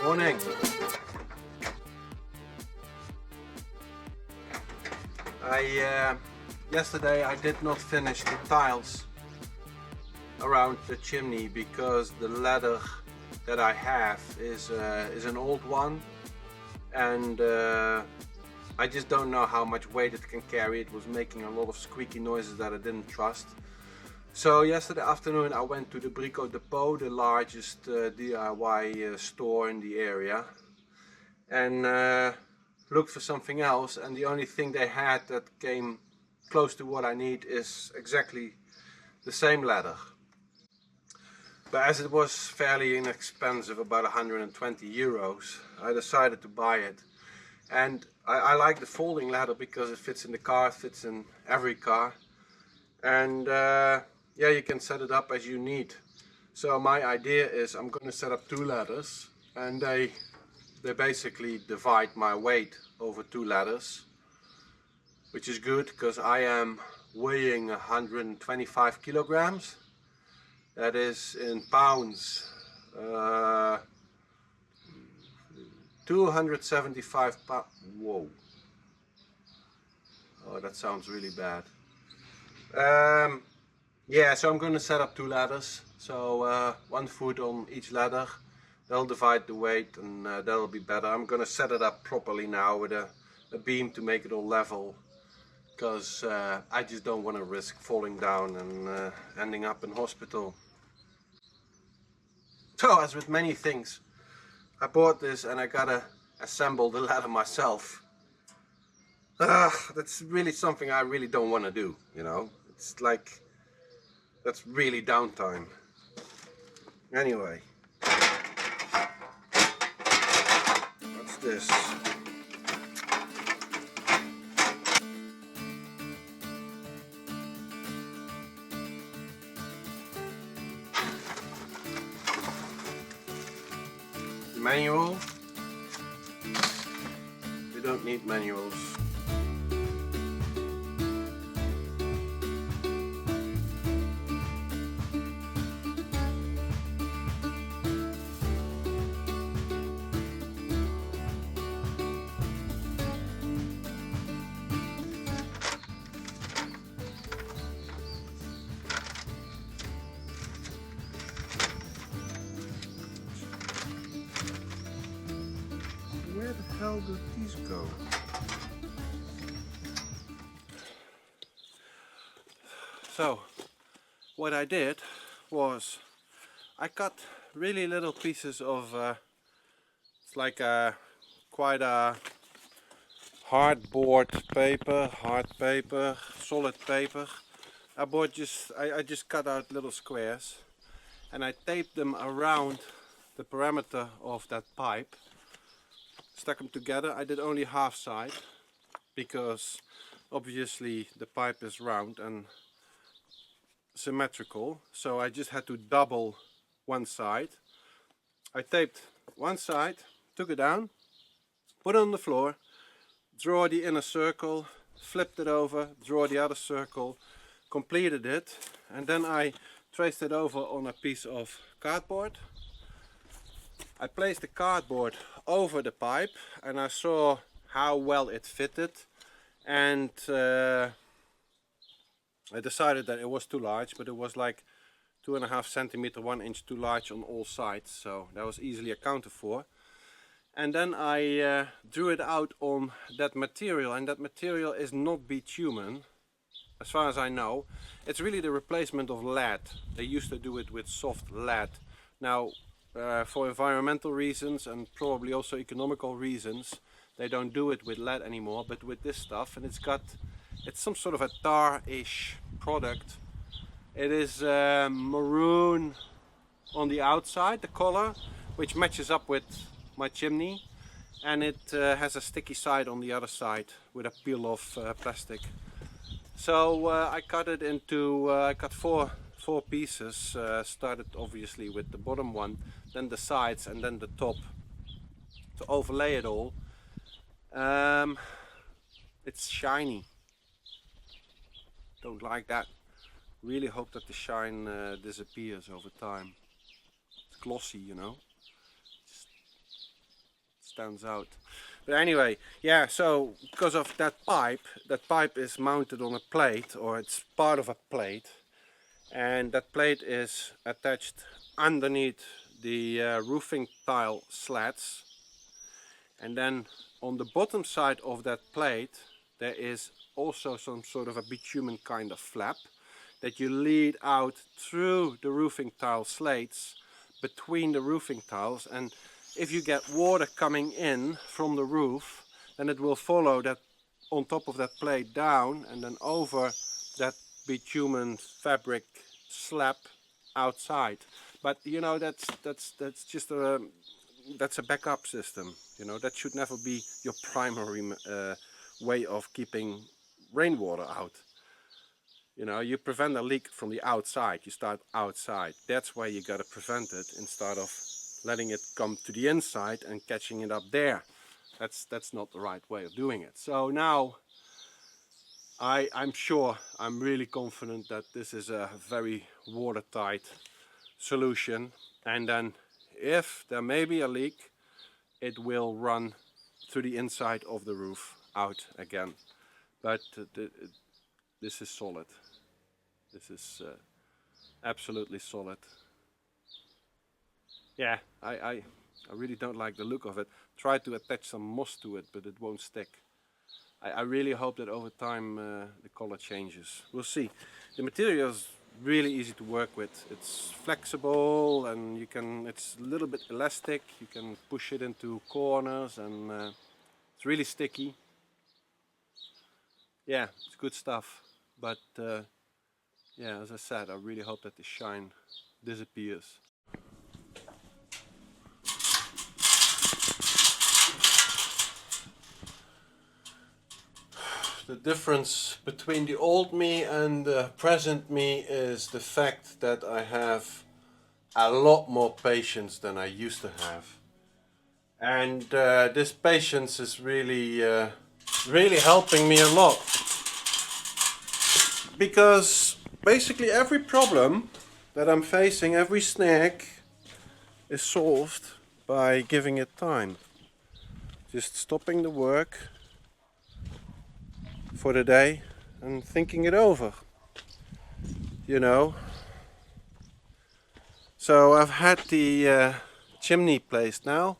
Morning. Yesterday I did not finish the tiles around the chimney because the ladder that I have is an old one, and I just don't know how much weight it can carry. It was making a lot of squeaky noises that I didn't trust. So yesterday afternoon I went to the Brico Depot, the largest DIY store in the area, and looked for something else, and the only thing they had that came close to what I need is exactly the same ladder. But as it was fairly inexpensive, about 120 euros, I decided to buy it. And I like the folding ladder because it fits in the car, it fits in every car, and yeah, you can set it up as you need. So my idea is I'm going to set up two ladders, and they basically divide my weight over two ladders, which is good because I am weighing 125 kilograms. That is in pounds 275 pounds. Whoa. Oh, that sounds really bad. Yeah, so I'm going to set up two ladders. So 1 foot on each ladder. They'll divide the weight, and that'll be better. I'm going to set it up properly now with a beam to make it all level, because I just don't want to risk falling down and ending up in hospital. So as with many things, I bought this and I gotta assemble the ladder myself. That's really something I really don't want to do, you know. It's like, that's really downtime. Anyway, what's this? Manual. We don't need manuals. Where the hell did these go? So, what I did was I cut really little pieces of it's like quite a hard paper, solid paper. I just cut out little squares, and I taped them around the perimeter of that pipe. Stuck them together. I did only half side because obviously the pipe is round and symmetrical, so I just had to double one side. I taped one side, took it down, put it on the floor, draw the inner circle, flipped it over, draw the other circle, completed it, and then I traced it over on a piece of cardboard. I placed the cardboard over the pipe and I saw how well it fitted, and I decided that it was too large, but it was like 2.5 centimeter, 1 inch too large on all sides, so that was easily accounted for. And then I drew it out on that material, and that material is not bitumen, as far as I know. It's really the replacement of lead. They used to do it with soft lead. Now, for environmental reasons and probably also economical reasons, they don't do it with lead anymore, but with this stuff, and it's some sort of a tar-ish product. It is maroon on the outside, the color, which matches up with my chimney, and it has a sticky side on the other side with a peel-off plastic. So I cut it into, I cut four pieces, started obviously with the bottom one, then the sides, and then the top to overlay it all. It's shiny. Don't like that. Really hope that the shine disappears over time. It's glossy, you know. stands out. But anyway, yeah, so because of that pipe is mounted on a plate, or it's part of a plate, and that plate is attached underneath the roofing tile slats, and then on the bottom side of that plate there is also some sort of a bitumen kind of flap that you lead out through the roofing tile slates between the roofing tiles, and if you get water coming in from the roof, then it will follow that on top of that plate down and then over that bitumen fabric slab outside. But you know, that's just a backup system. You know, that should never be your primary way of keeping rainwater out. You know, you prevent a leak from the outside. You start outside. That's where you gotta prevent it instead of letting it come to the inside and catching it up there. That's not the right way of doing it. So now I'm sure, I'm really confident that this is a very watertight solution, and then if there may be a leak, it will run through the inside of the roof out again. But this is solid. This is absolutely solid. Yeah, I really don't like the look of it. Tried to attach some moss to it, but it won't stick. I really hope that over time the color changes. We'll see. The material is really easy to work with. It's flexible and it's a little bit elastic. You can push it into corners, and it's really sticky. Yeah, it's good stuff. But yeah, as I said, I really hope that the shine disappears. The difference between the old me and the present me is the fact that I have a lot more patience than I used to have. And this patience is really helping me a lot. Because basically every problem that I'm facing, every snag, is solved by giving it time. Just stopping the work for the day and thinking it over, you know. So I've had the chimney placed now.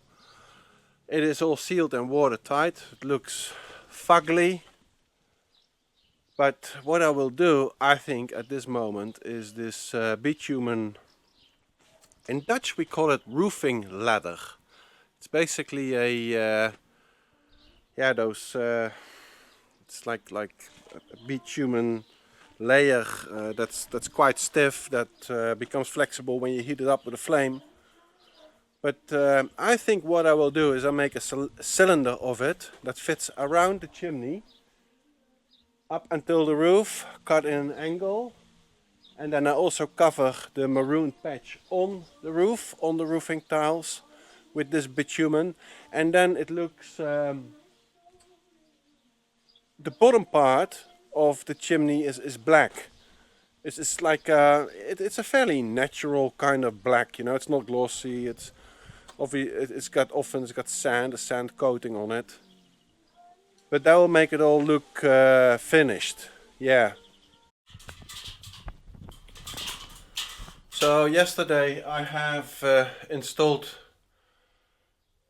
It is all sealed and watertight. It looks fugly, but what I will do, I think, at this moment is this bitumen. In Dutch we call it roofing ladder. It's basically a it's like a bitumen layer that's quite stiff, that becomes flexible when you heat it up with a flame. But I think what I will do is I'll make a cylinder of it that fits around the chimney up until the roof, cut in an angle, and then I also cover the maroon patch on the roof, on the roofing tiles, with this bitumen, and then it looks the bottom part of the chimney is black. It's like it's a fairly natural kind of black, you know. It's not glossy. It's got sand, a sand coating on it. But that will make it all look finished. Yeah. So yesterday I have installed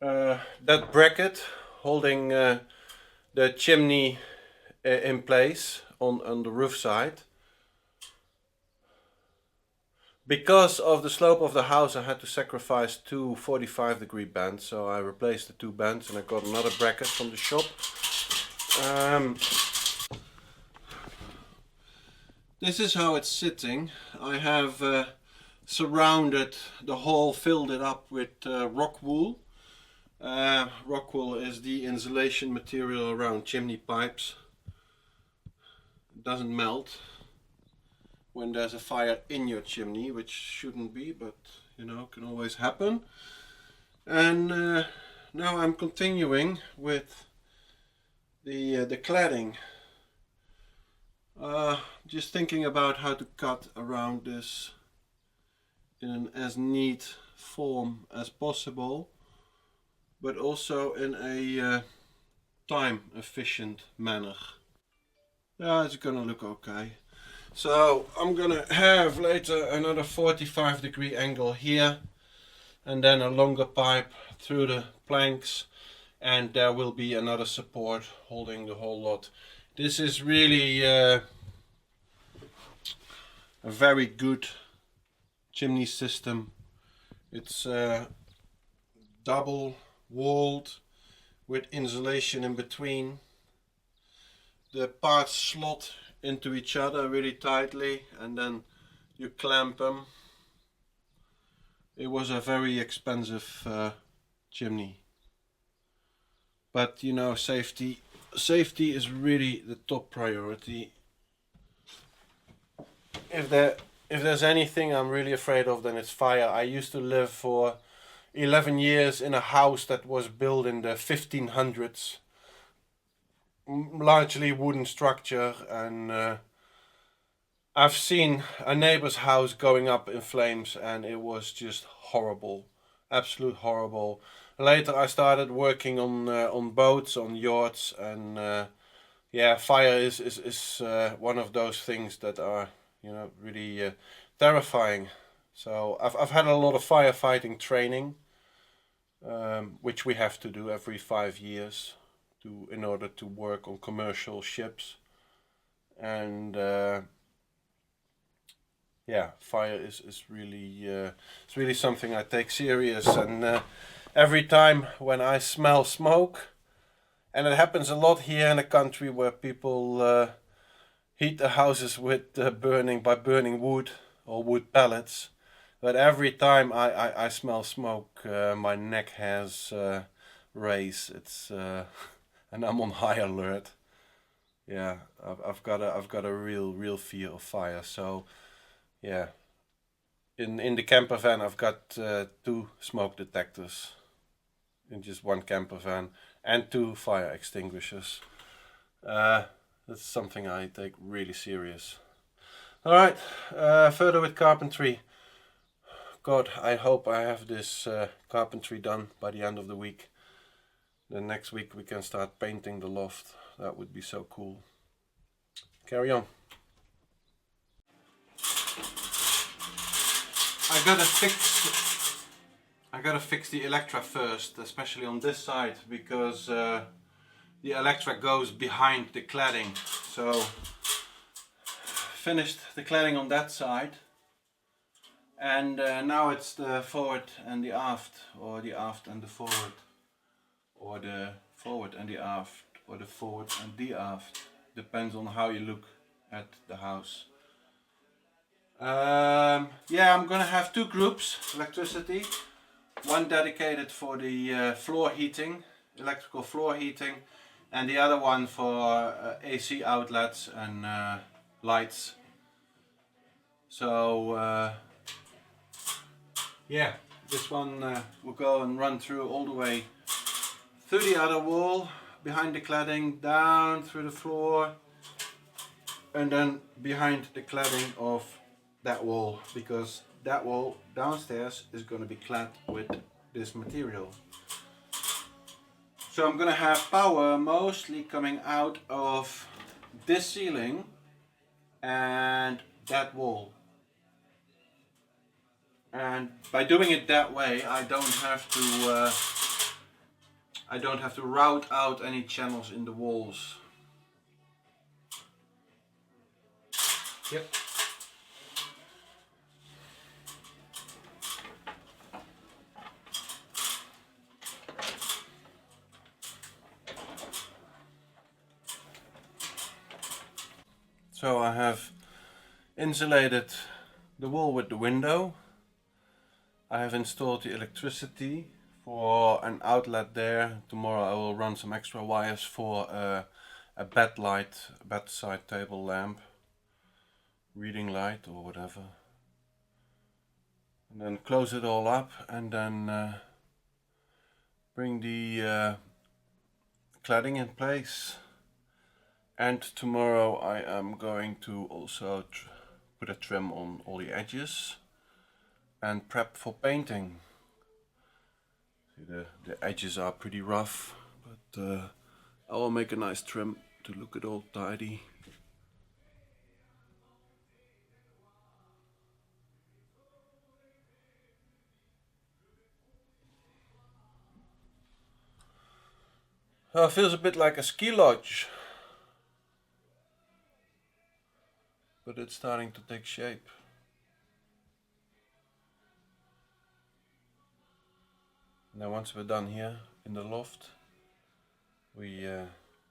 that bracket holding the chimney in place on the roof side. Because of the slope of the house, I had to sacrifice two 45-degree bands, so I replaced the two bands and I got another bracket from the shop. This is how it's sitting. I have surrounded the hole, filled it up with rock wool. Rock wool is the insulation material around chimney pipes. It doesn't melt when there's a fire in your chimney, which shouldn't be, but you know, can always happen. And now I'm continuing with the cladding. Just thinking about how to cut around this in an as neat form as possible. but also in a time efficient manner. Yeah, it's gonna look okay. So I'm gonna have later another 45-degree angle here, and then a longer pipe through the planks, and there will be another support holding the whole lot. This is really a very good chimney system. It's double walled with insulation in between. The parts slot into each other really tightly, and then you clamp them. It was a very expensive chimney, but you know, safety is really the top priority. If there's anything I'm really afraid of, then it's fire. I used to live for 11 years in a house that was built in the 1500s, largely wooden structure, and I've seen a neighbor's house going up in flames, and it was just horrible, absolute horrible. Later I started working on boats, on yachts, and yeah, fire is one of those things that are, you know, really terrifying. So I've had a lot of firefighting training, which we have to do every 5 years in order to work on commercial ships, and yeah, fire is really it's really something I take serious, and every time when I smell smoke, and it happens a lot here in the country where people heat the houses with burning wood or wood pellets, but every time I smell smoke, my neck has raised. It's and I'm on high alert. Yeah, I've got a real fear of fire. So yeah, in the camper van I've got 2 smoke detectors in just one camper van, and 2 fire extinguishers. That's something I take really serious. Alright, further with carpentry. God, I hope I have this carpentry done by the end of the week. Then next week we can start painting the loft. That would be so cool. Carry on. I gotta fix the Electra first, especially on this side, because the Electra goes behind the cladding. So finished the cladding on that side, and now it's the forward and the aft, or the aft and the forward, or the forward and the aft, or the forward and the aft. Depends on how you look at the house. Yeah, I'm gonna have 2 groups electricity. One dedicated for the floor heating, electrical floor heating, and the other one for AC outlets and lights. So yeah, this one will go and run through all the way through the other wall, behind the cladding, down through the floor, and then behind the cladding of that wall, because that wall downstairs is going to be clad with this material. So I'm going to have power mostly coming out of this ceiling and that wall. And by doing it that way, I don't have to route out any channels in the walls. Yep. So I have insulated the wall with the window. I have installed the electricity for an outlet there. Tomorrow I will run some extra wires for a bed light, a bedside table lamp, reading light or whatever. And then close it all up, and then bring the cladding in place. And tomorrow I am going to also put a trim on all the edges and prep for painting. The edges are pretty rough, but I will make a nice trim to look it all tidy. It feels a bit like a ski lodge, but it's starting to take shape. Now once we're done here in the loft, we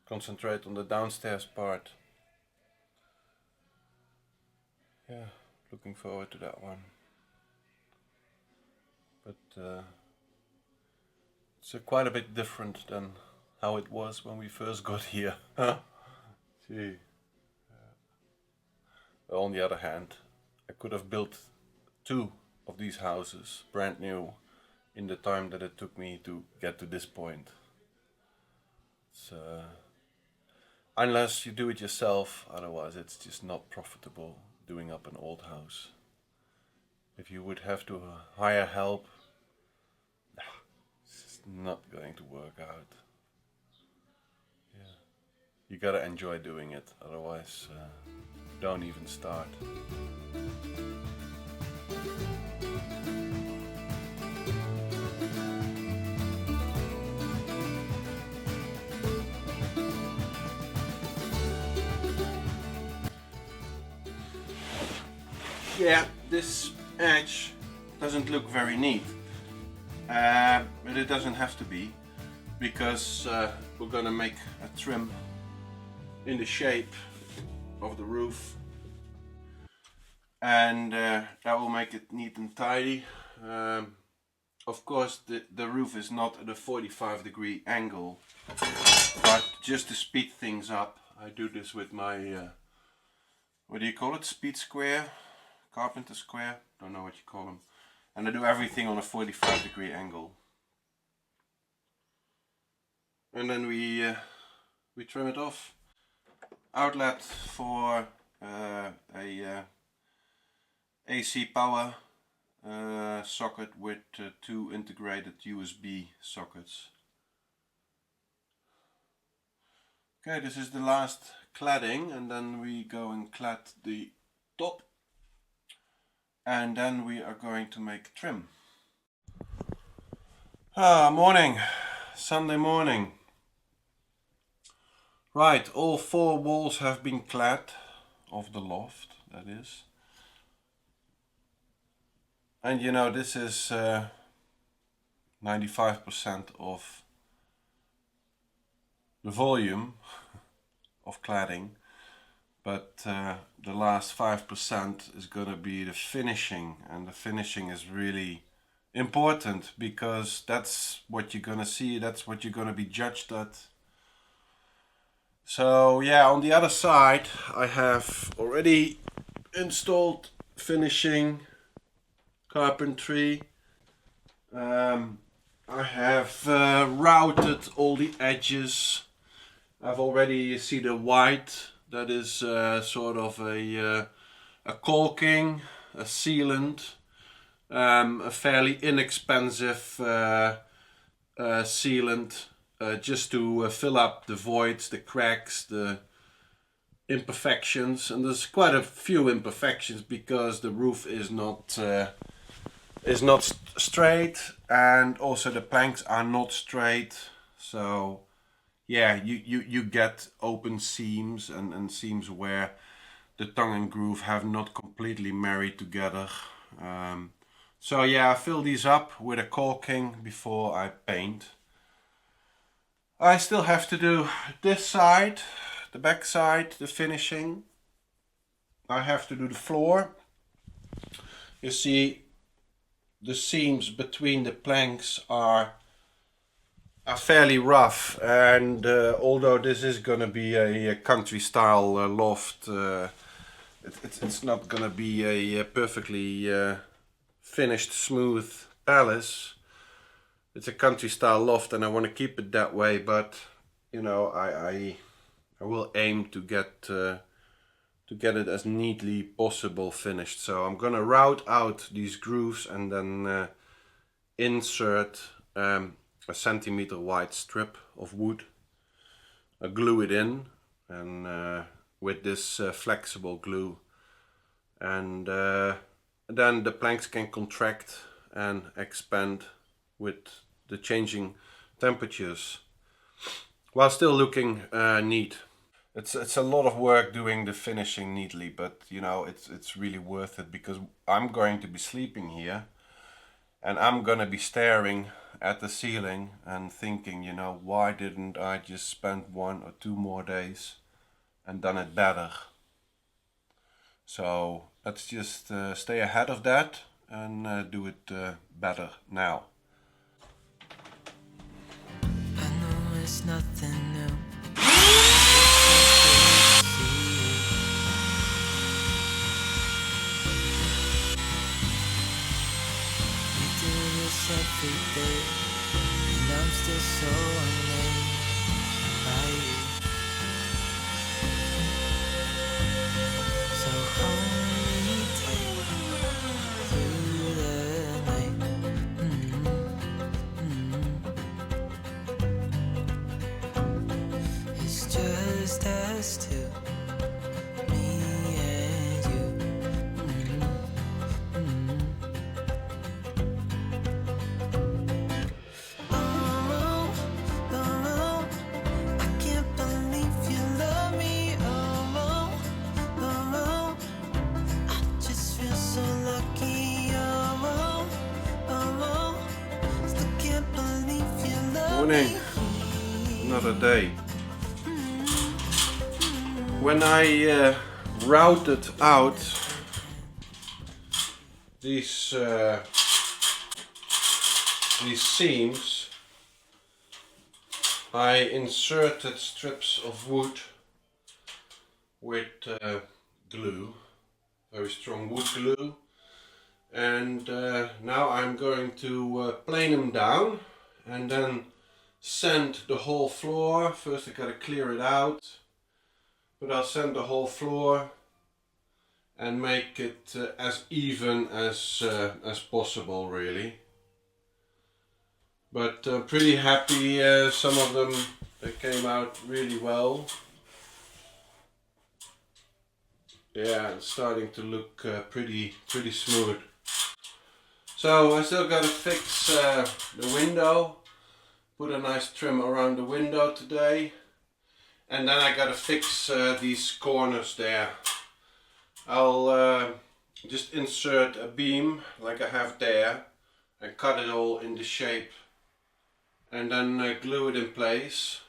concentrate on the downstairs part. Yeah, looking forward to that one. But it's quite a bit different than how it was when we first got here. Gee. On the other hand, I could have built 2 of these houses brand new in the time that it took me to get to this point. Unless you do it yourself, otherwise it's just not profitable doing up an old house. If you would have to hire help, it's just not going to work out. Yeah, you gotta enjoy doing it, otherwise don't even start. Yeah, this edge doesn't look very neat, but it doesn't have to be, because we're gonna make a trim in the shape of the roof, and that will make it neat and tidy. Of course the roof is not at a 45-degree angle, but just to speed things up, I do this with my what do you call it, speed square, carpenter square, don't know what you call them, and I do everything on a 45-degree angle, and then we trim it off. Outlet for a AC power socket with 2 integrated USB sockets. Okay, this is the last cladding, and then we go and clad the top, and then we are going to make trim. Morning, Sunday morning. Right, all 4 walls have been clad, of the loft, that is. And you know, this is 95% of the volume of cladding, but the last 5% is gonna be the finishing, and the finishing is really important because that's what you're gonna see, that's what you're gonna be judged at. So yeah, on the other side I have already installed finishing, carpentry. I have routed all the edges. I've already, you see the white, that is sort of a caulking, a sealant, a fairly inexpensive sealant, just to fill up the voids, the cracks, the imperfections. And there's quite a few imperfections because the roof is not straight, and also the planks are not straight. So yeah, you get open seams and seams where the tongue and groove have not completely married together. So yeah, I fill these up with a caulking before I paint. I still have to do this side, the back side, the finishing. I have to do the floor. You see, the seams between the planks are fairly rough, and although this is gonna be a country style loft, it's not gonna be a perfectly finished smooth palace. It's a country style loft and I want to keep it that way, but you know, I will aim to get it as neatly possible finished. So I'm gonna route out these grooves and then insert a centimeter wide strip of wood. I glue it in, and with this flexible glue, and then the planks can contract and expand with the changing temperatures while still looking neat. It's a lot of work doing the finishing neatly, but you know, it's really worth it, because I'm going to be sleeping here and I'm gonna be staring at the ceiling and thinking, you know, why didn't I just spend 1 or 2 more days and done it better? So let's just stay ahead of that and do it better now. I know it's nothing new. We do this every day, and I'm still so amazed by you. So hold me tight through the night. It's just us two, me and you. Oh, oh, I can't believe you love me. Oh, oh, I just feel so lucky. Oh, oh, still can't believe you love Morning, me. another day. When I routed out these seams, I inserted strips of wood with glue, very strong wood glue, and now I'm going to plane them down and then sand the whole floor. First I gotta clear it out, but I'll sand the whole floor and make it as even as possible, really. But pretty happy. Some of them, they came out really well. Yeah, it's starting to look pretty smooth. So I still gotta fix the window, put a nice trim around the window today, and then I gotta fix these corners there. I'll just insert a beam like I have there and cut it all in the shape, and then glue it in place.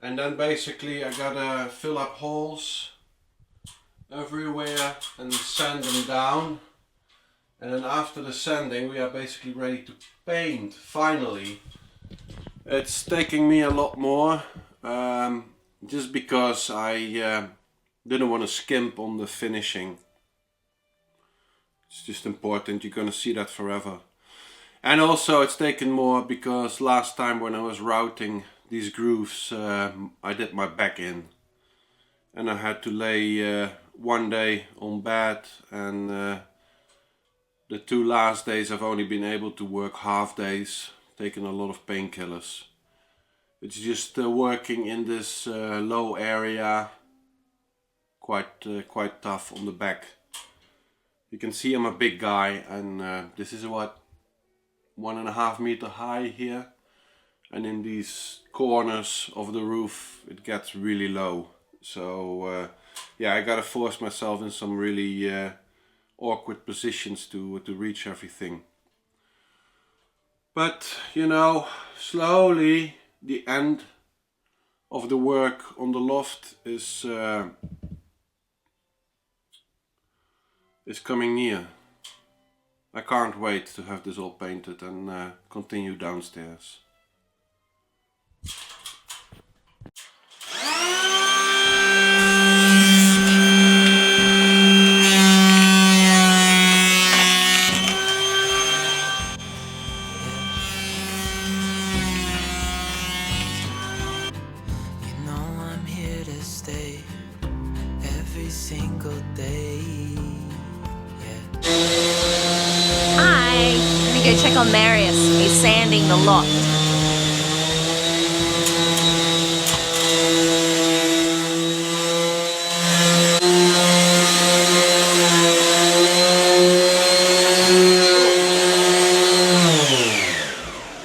And then basically I gotta fill up holes everywhere and sand them down. And then after the sanding we are basically ready to paint, finally. It's taking me a lot more, just because I didn't want to skimp on the finishing. It's just important, you're gonna see that forever. And also it's taken more because last time when I was routing these grooves, I did my back in. And I had to lay 1 day on bed, and the 2 last days I've only been able to work half days, taking a lot of painkillers. It's just working in this low area, quite tough on the back. You can see I'm a big guy, and this is what, 1.5 meter high here, and in these corners of the roof it gets really low. So yeah, I gotta force myself in some really awkward positions to reach everything. But you know, slowly the end of the work on the loft is coming near. I can't wait to have this all painted and continue downstairs. You know I'm here to stay every single day. Yeah. Hi, let me go check on Marius. He's sanding the loft.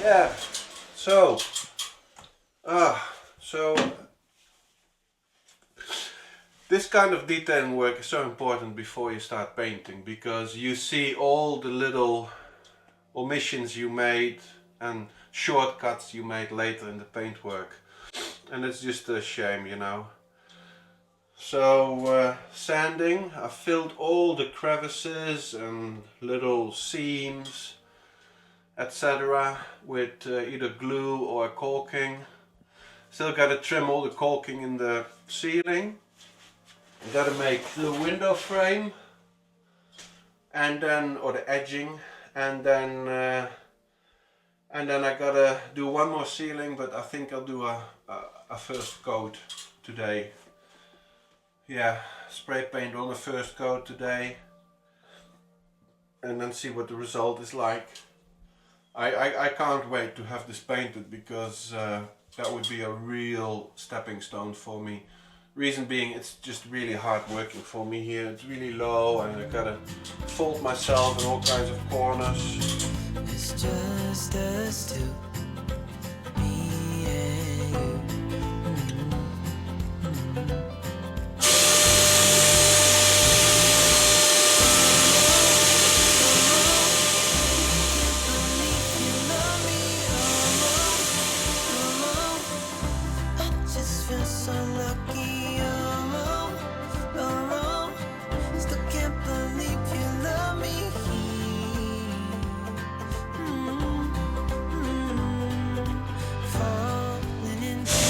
Yeah, so this kind of detailing work is so important before you start painting, because you see all the little omissions you made and shortcuts you made later in the paintwork, and it's just a shame, you know. So sanding, I filled all the crevices and little seams, etc. with either glue or caulking. Still gotta trim all the caulking in the ceiling. Gotta make the window frame, and then, or the edging, and then I gotta do one more ceiling, but I think I'll do a first coat today. Yeah, spray paint on the first coat today, and then see what the result is like. I can't wait to have this painted, because that would be a real stepping stone for me. Reason being, it's just really hard working for me here. It's really low and I gotta fold myself in all kinds of corners. It's just us two, me and you. I just feel so lucky, still can't believe you love me. Falling into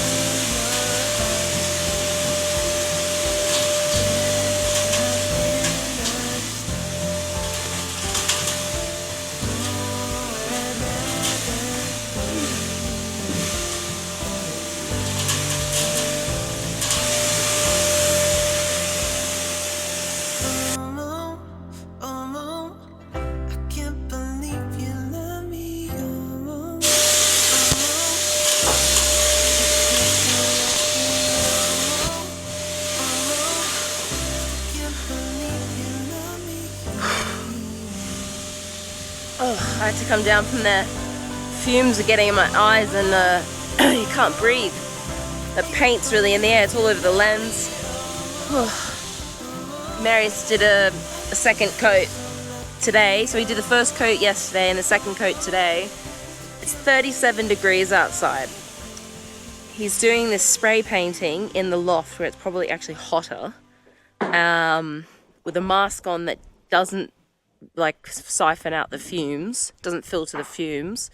I can't believe you love me. Oh, I had to come down from there. Fumes are getting in my eyes and you can't breathe. The paint's really in the air, it's all over the lens. Marius did a second coat today. So we did the first coat yesterday and the second coat today. It's 37 degrees outside. He's doing this spray painting in the loft where it's probably actually hotter, with a mask on that doesn't like siphon out the fumes, doesn't filter the fumes,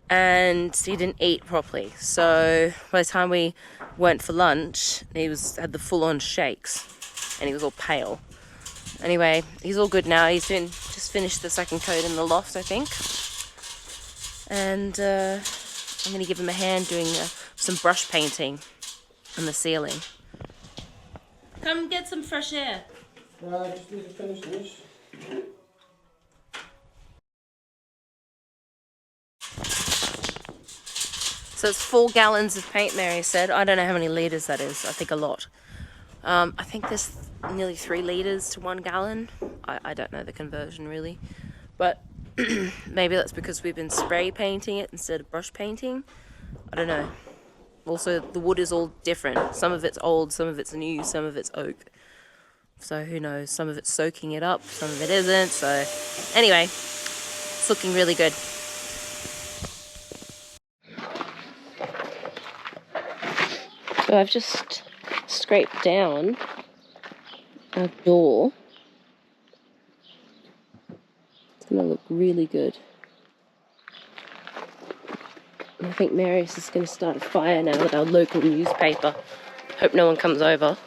and he didn't eat properly. So by the time we went for lunch, he had the full-on shakes and he was all pale. Anyway, he's all good now. He's just finished the second coat in the loft, I think, and I'm gonna give him a hand doing some brush painting on the ceiling. Come get some fresh air. I just need to finish this. So it's 4 gallons of paint, Mary said. I don't know how many litres that is. I think a lot. I think there's nearly 3 litres to 1 gallon. I don't know the conversion really. But maybe that's because we've been spray painting it instead of brush painting. I don't know. Also, the wood is all different. Some of it's old, some of it's new, some of it's oak. So who knows? Some of it's soaking it up, some of it isn't. So anyway, it's looking really good. So I've just scraped down our door. It's gonna look really good. And I think Marius is gonna start a fire now with our local newspaper. Hope no one comes over.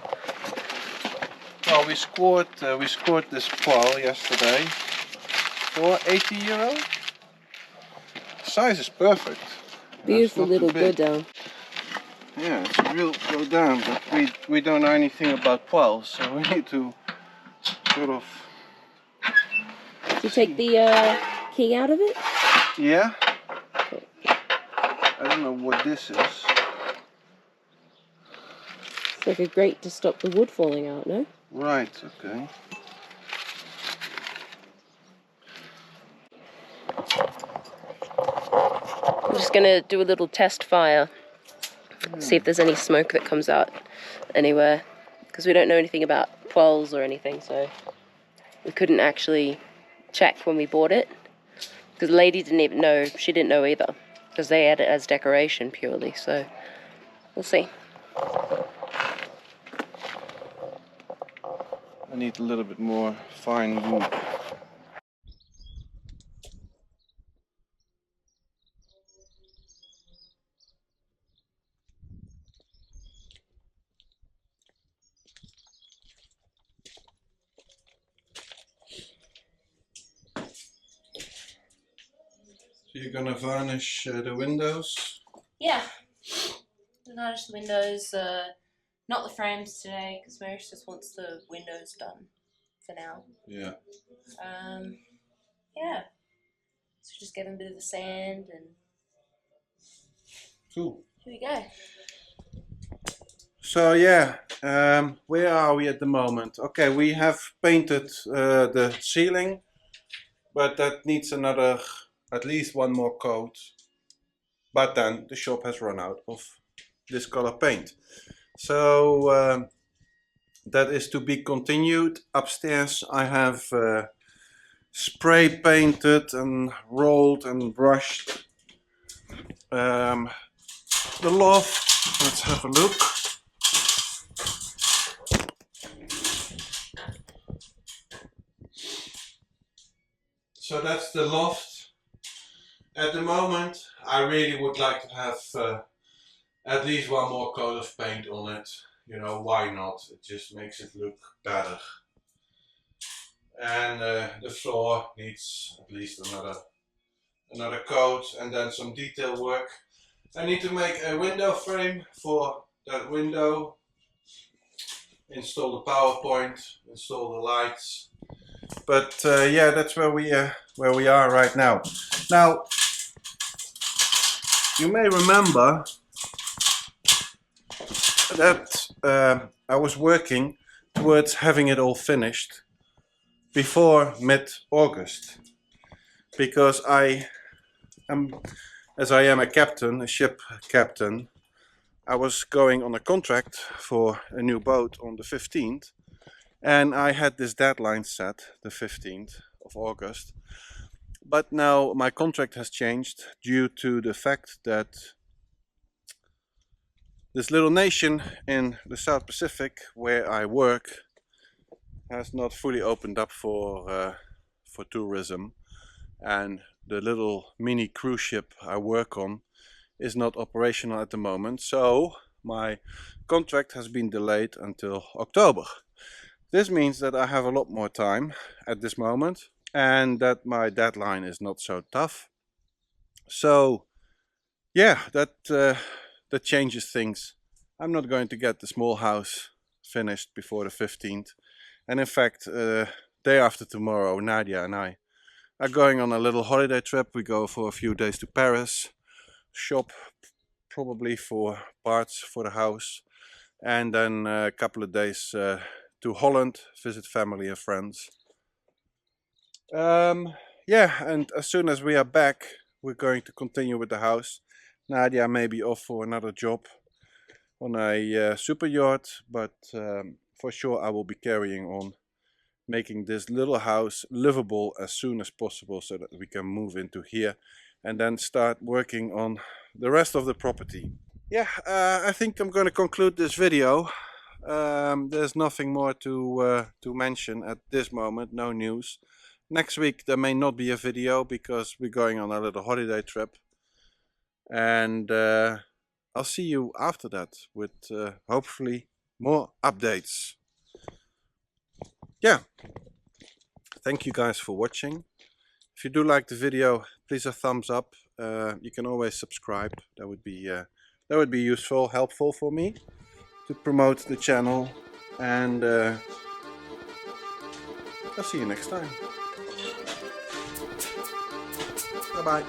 Well, we scored this poil yesterday for €80. Size is perfect. Beautiful little go down. Yeah, it's a real go down, but we don't know anything about poils, so we need to sort of... Did you take the key out of it? Yeah? I don't know what this is. It's like a grate to stop the wood falling out, no? Right, okay. I'm just gonna do a little test fire, see if there's any smoke that comes out anywhere, because we don't know anything about qualls or anything, so we couldn't actually check when we bought it, because the lady didn't even know, she didn't know either, because they had it as decoration purely, so we'll see. I need a little bit more fine wood. So you're gonna varnish the windows? Yeah, varnish the windows, not the frames today, because Mary just wants the windows done for now. Yeah. Yeah, so just get a bit of the sand and Cool. here we go. So yeah, where are we at the moment? Okay, we have painted the ceiling, but that needs another, at least one more coat. But then the shop has run out of this color paint. So that is to be continued. Upstairs I have spray painted and rolled and brushed the loft. Let's have a look. So that's the loft. At the moment I really would like to have at least one more coat of paint on it. You know, why not? It just makes it look better. And the floor needs at least another coat, and then some detail work. I need to make a window frame for that window, install the power point, install the lights. But yeah, that's where we are right now. Now, you may remember that I was working towards having it all finished before mid-August, because as I am a captain, a ship captain, I was going on a contract for a new boat on the 15th, and I had this deadline set, the 15th of August. But now my contract has changed due to the fact that this little nation in the South Pacific where I work has not fully opened up for tourism, and the little mini cruise ship I work on is not operational at the moment, so my contract has been delayed until October. This means that I have a lot more time at this moment, and that my deadline is not so tough. So yeah, that changes things. I'm not going to get the small house finished before the 15th, and in fact day after tomorrow Nadia and I are going on a little holiday trip. We go for a few days to Paris, shop probably for parts for the house, and then a couple of days to Holland, visit family and friends. Yeah, and as soon as we are back, we're going to continue with the house. Nadia may be off for another job on a super yacht, but for sure I will be carrying on making this little house livable as soon as possible, so that we can move into here and then start working on the rest of the property. Yeah, I think I'm going to conclude this video. There's nothing more to mention at this moment, no news. Next week there may not be a video because we're going on a little holiday trip, and I'll see you after that with hopefully more updates. Yeah, thank you guys for watching. If you do like the video, please a thumbs up. You can always subscribe. That would be useful, helpful for me to promote the channel, and I'll see you next time. Bye-bye.